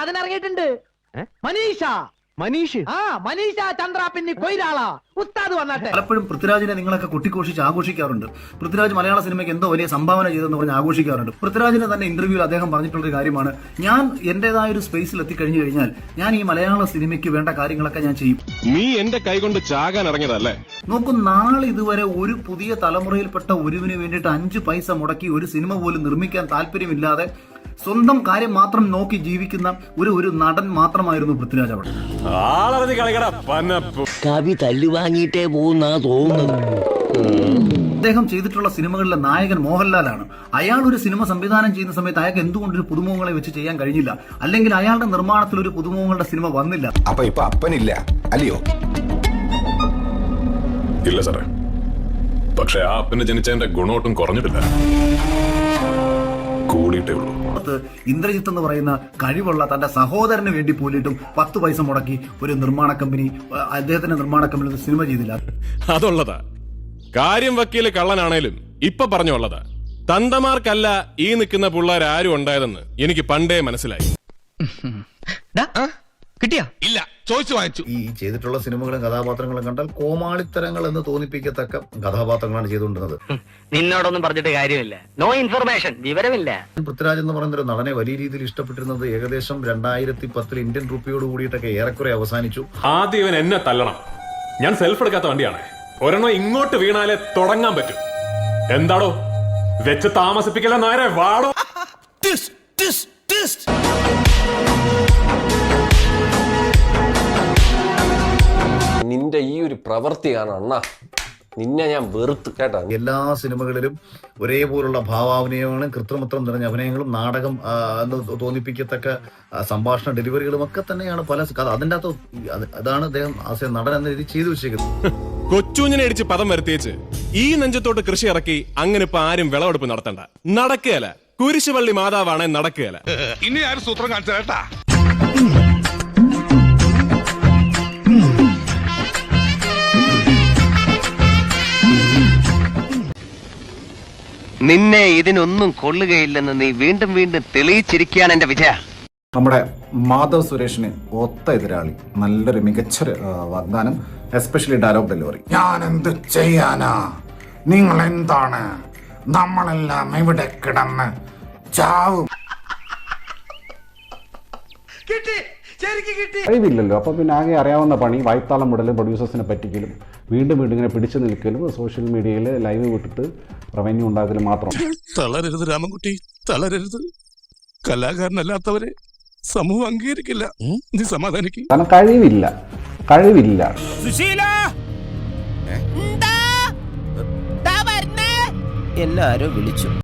അതിനിറങ്ങിയിട്ടുണ്ട്. മനീഷ് മനീഷ ചന്ദ്ര പിന്നെ കൊയിലാള ഉസ്താദ് വന്നാട്ടെ. പലപ്പോഴും പൃഥ്വിരാജിനെ നിങ്ങളൊക്കെ കൊട്ടിഘോഷിച്ച് ആഘോഷിക്കാറുണ്ട്. പൃഥ്വിരാജ് മലയാള സിനിമയ്ക്ക് എന്തോ വലിയ സംഭാവന ചെയ്തെന്ന് പറഞ്ഞ് ആഘോഷിക്കാറുണ്ട്. പൃഥ്വിരാജിന്റെ തന്നെ ഇന്റർവ്യൂവിൽ അദ്ദേഹം പറഞ്ഞിട്ടുള്ളൊരു കാര്യമാണ്, ഞാൻ എന്റേതായ ഒരു സ്പേസിൽ എത്തിക്കഴിഞ്ഞു കഴിഞ്ഞാൽ ഞാൻ ഈ മലയാള സിനിമയ്ക്ക് വേണ്ട കാര്യങ്ങളൊക്കെ ഞാൻ ചെയ്യും. നീ എന്റെ കൈകൊണ്ട് ചാകാൻ ഇറങ്ങിയതല്ലേ? നോക്കൂ, നാളെ ഇതുവരെ ഒരു പുതിയ തലമുറയിൽപ്പെട്ട ഒരുവിന് വേണ്ടിയിട്ട് 5 പൈസ മുടക്കി ഒരു സിനിമ പോലും നിർമ്മിക്കാൻ താല്പര്യമില്ലാതെ സ്വന്തം കാര്യം മാത്രം നോക്കി ജീവിക്കുന്ന ഒരു നടൻ മാത്രമായിരുന്നു പൃഥ്വിരാജ്. അവിടെ കവി തല്ലുവാങ്ങിയിട്ടേ പോകുന്നാ തോന്നുന്നത്. അദ്ദേഹം ചെയ്തിട്ടുള്ള സിനിമകളിലെ നായകൻ മോഹൻലാലാണ്. അയാൾ ഒരു സിനിമ സംവിധാനം ചെയ്യുന്ന സമയത്ത് അയാൾക്ക് എന്തുകൊണ്ടൊരു പുതുമുഖങ്ങളെ വെച്ച് ചെയ്യാൻ കഴിഞ്ഞില്ല? അല്ലെങ്കിൽ അയാളുടെ നിർമ്മാണത്തിൽ ഒരു പുതുമുഖങ്ങളുടെ സിനിമ വന്നില്ല. അപ്പൊ ഇപ്പൊ അപ്പനില്ല അല്ലയോ? ഇല്ല സാറേ, പക്ഷെ ആ അപ്പന് ജനിച്ചതിന്റെ ഗുണമൊട്ടും കുറഞ്ഞിട്ടില്ല, കൂടിയിട്ടേ ഉള്ളൂ. ഇന്ദ്രജിത്ത് എന്ന് പറയുന്ന കഴിവുള്ള തന്റെ സഹോദരന് വേണ്ടി പോലിട്ടും 10 പൈസ മുടക്കി ഒരു നിർമ്മാണ കമ്പനി, അദ്ദേഹത്തിന്റെ നിർമ്മാണ കമ്പനി സിനിമ ചെയ്തില്ല. അതുള്ളതാ. കാര്യം വക്കീല് കള്ളനാണേലും ഇപ്പൊ പറഞ്ഞുള്ളതാ. തന്തമാർക്കല്ല ഈ നിൽക്കുന്ന പിള്ളേരാരും ഉണ്ടായതെന്ന് എനിക്ക് പണ്ടേ മനസ്സിലായി. കിട്ടിയാ? ഇല്ല, ചോദിച്ചു വാങ്ങിച്ചു. ഈ ചെയ്തിട്ടുള്ള സിനിമകളും കഥാപാത്രങ്ങളും കണ്ടാൽ കോമാളിത്തരങ്ങൾ എന്ന് തോന്നിപ്പിക്കത്തക്ക കഥാപാത്രങ്ങളാണ് ചെയ്തുകൊണ്ടിരുന്നത്. നിന്നോടൊന്നും പറഞ്ഞിട്ട് കാര്യമില്ല. നോ ഇൻഫർമേഷൻ, വിവരമില്ല. പൃഥ്വിരാജ് എന്ന് പറയുന്ന ഒരു നടനെ വലിയ രീതിയിൽ ഇഷ്ടപ്പെട്ടിരുന്നത് ഏകദേശം 2010 ഇന്ത്യൻ റുപ്പിയോട് കൂടിയിട്ടൊക്കെ ഏറെക്കുറെ അവസാനിച്ചു. ആദ്യം ഇവൻ എന്നെ തല്ലണം. ഞാൻ സെൽഫ് എടുക്കാത്ത വണ്ടിയാണ്. ഒരെണ്ണം ഇങ്ങോട്ട് വീണാലേ തുടങ്ങാൻ പറ്റും. എന്താടോ വെച്ച് താമസിപ്പിക്കല നേരെ വാടോ. നിന്റെ ഈ ഒരു പ്രവൃത്തിയാണ് അണ്ണാ, നിന്നെ ഞാൻ വെറുത്ത് കേട്ടാ. എല്ലാ സിനിമകളിലും ഒരേപോലുള്ള ഭാവാഭിനയമാണ്, കൃത്രിമത്വം നിറഞ്ഞ അഭിനയങ്ങളും നാടകം എന്ന് തോന്നിപ്പിക്കത്തക്ക സംഭാഷണ ഡെലിവറികളും ഒക്കെ തന്നെയാണ് പല കഥ. അതിൻ്റെ അകത്ത് അതാണ് അദ്ദേഹം നടൻ എന്ന രീതി ചെയ്തു വെച്ചേക്കുന്നത്. കൊച്ചുഞ്ഞിനെ അടിച്ച് പദം വരുത്തിയേച്ച് ഈ നെഞ്ചത്തോട്ട് കൃഷി ഇറക്കി അങ്ങനെ ഇപ്പൊ ആരും വിളവെടുപ്പ് നടത്തണ്ട. നടക്കുകയല്ല, കുരിശുപള്ളി മാതാവാണെ നടക്കുകയല്ല. ഇനി ആരും സൂത്രം കാണിച്ചേട്ടാ. നിന്നെ ഇതിനൊന്നും കൊള്ളുകയില്ലെന്ന് നീ വീണ്ടും വീണ്ടും തെളിയിച്ചിരിക്കുകയാണ് എന്റെ വിജയ. നമ്മുടെ മാധവ് സുരേഷിന് ഒത്ത എതിരാളി, നല്ലൊരു മികച്ചൊരു വാഗ്ദാനം, എസ്പെഷ്യലി ഡയലോഗ് ഡെലിവറി. ഞാൻ എന്ത് ചെയ്യാനാ? നിങ്ങൾ എന്താണ്? നമ്മളെല്ലാം ഇവിടെ കിടന്ന് ചാവും. കഴിവില്ലല്ലോ. അപ്പൊ പിന്നെ ആകെ അറിയാവുന്ന പണി വായ്ത്താളം വിടലും പ്രൊഡ്യൂസേഴ്സിനെ പറ്റിക്കലും വീണ്ടും വീണ്ടും ഇങ്ങനെ പിടിച്ചു നിൽക്കലും സോഷ്യൽ മീഡിയയിൽ ലൈവ് വിട്ടിട്ട് റവന്യൂ ഉണ്ടാക്കലും മാത്രം. തളരരുത് രാമൻകുട്ടി, തളരരുത്. കലാകാരനല്ലാത്തവരെ സമൂഹം അംഗീകരിക്കില്ല. നീ സമാധാനിക്കും. കാരണം കഴിവില്ല. എല്ലാരും വിളിച്ചു.